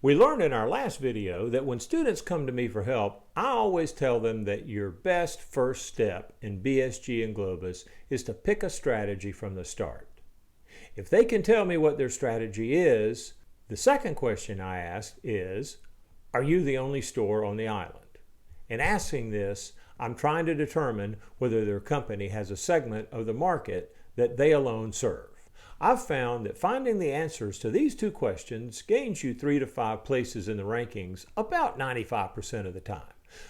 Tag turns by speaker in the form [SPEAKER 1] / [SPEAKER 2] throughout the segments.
[SPEAKER 1] We learned in our last video that when students come to me for help, I always tell them that your best first step in BSG and GLO-BUS is to pick a strategy from the start. If they can tell me what their strategy is, the second question I ask is, are you the only store on the island? In asking this, I'm trying to determine whether their company has a segment of the market that they alone serve. I've found that finding the answers to these two questions gains you 3 to 5 places in the rankings about 95% of the time.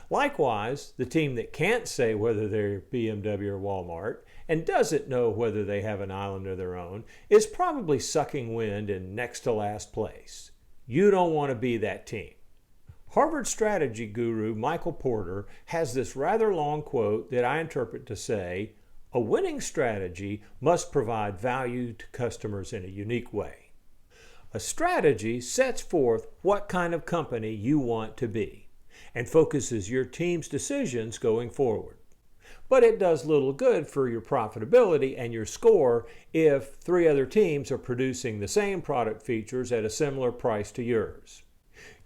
[SPEAKER 1] Likewise, the team that can't say whether they're BMW or Walmart and doesn't know whether they have an island of their own is probably sucking wind in next to last place. You don't want to be that team. Harvard strategy guru Michael Porter has this rather long quote that I interpret to say, "A winning strategy must provide value to customers in a unique way." A strategy sets forth what kind of company you want to be and focuses your team's decisions going forward. But it does little good for your profitability and your score if 3 other teams are producing the same product features at a similar price to yours.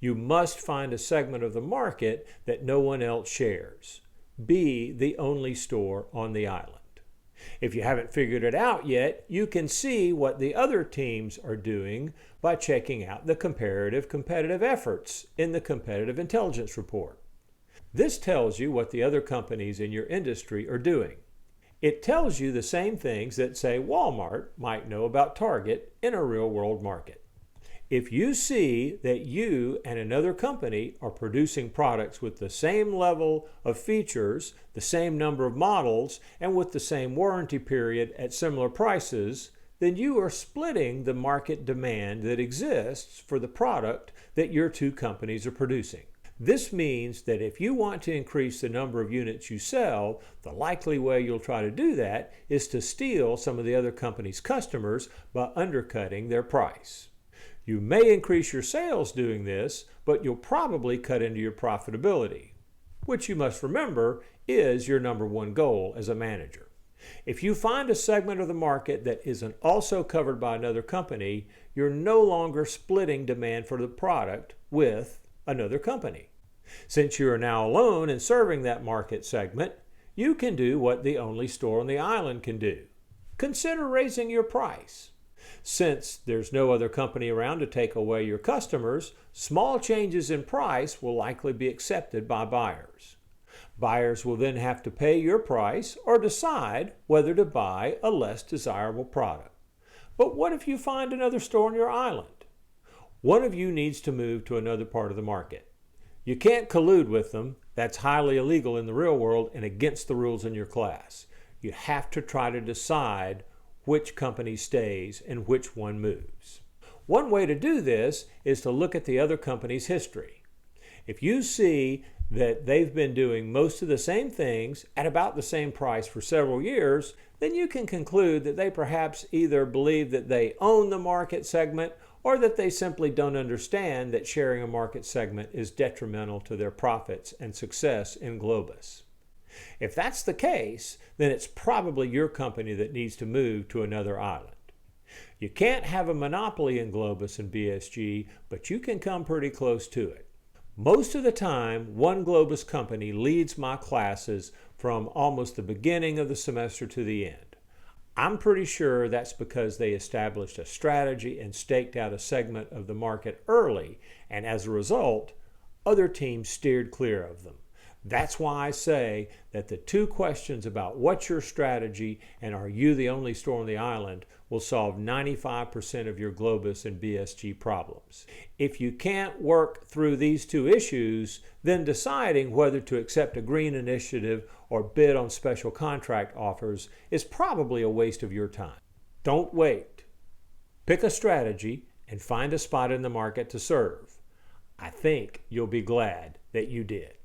[SPEAKER 1] You must find a segment of the market that no one else shares. Be the only store on the island. If you haven't figured it out yet, you can see what the other teams are doing by checking out the competitive efforts in the Competitive Intelligence Report. This tells you what the other companies in your industry are doing. It tells you the same things that, say, Walmart might know about Target in a real-world market. If you see that you and another company are producing products with the same level of features, the same number of models, and with the same warranty period at similar prices, then you are splitting the market demand that exists for the product that your 2 companies are producing. This means that if you want to increase the number of units you sell, the likely way you'll try to do that is to steal some of the other company's customers by undercutting their price. You may increase your sales doing this, but you'll probably cut into your profitability, which you must remember is your number 1 goal as a manager. If you find a segment of the market that isn't also covered by another company, you're no longer splitting demand for the product with another company. Since you are now alone in serving that market segment, you can do what the only store on the island can do. Consider raising your price. Since there's no other company around to take away your customers, small changes in price will likely be accepted by buyers. Buyers will then have to pay your price or decide whether to buy a less desirable product. But what if you find another store on your island? One of you needs to move to another part of the market. You can't collude with them. That's highly illegal in the real world and against the rules in your class. You have to try to decide which company stays and which one moves. One way to do this is to look at the other company's history. If you see that they've been doing most of the same things at about the same price for several years, then you can conclude that they perhaps either believe that they own the market segment or that they simply don't understand that sharing a market segment is detrimental to their profits and success in GLOBUS. If that's the case, then it's probably your company that needs to move to another island. You can't have a monopoly in GLOBUS and BSG, but you can come pretty close to it. Most of the time, one GLOBUS company leads my classes from almost the beginning of the semester to the end. I'm pretty sure that's because they established a strategy and staked out a segment of the market early, and as a result, other teams steered clear of them. That's why I say that the 2 questions about what's your strategy and are you the only store on the island will solve 95% of your GLOBUS and BSG problems. If you can't work through these 2 issues, then deciding whether to accept a green initiative or bid on special contract offers is probably a waste of your time. Don't wait. Pick a strategy and find a spot in the market to serve. I think you'll be glad that you did.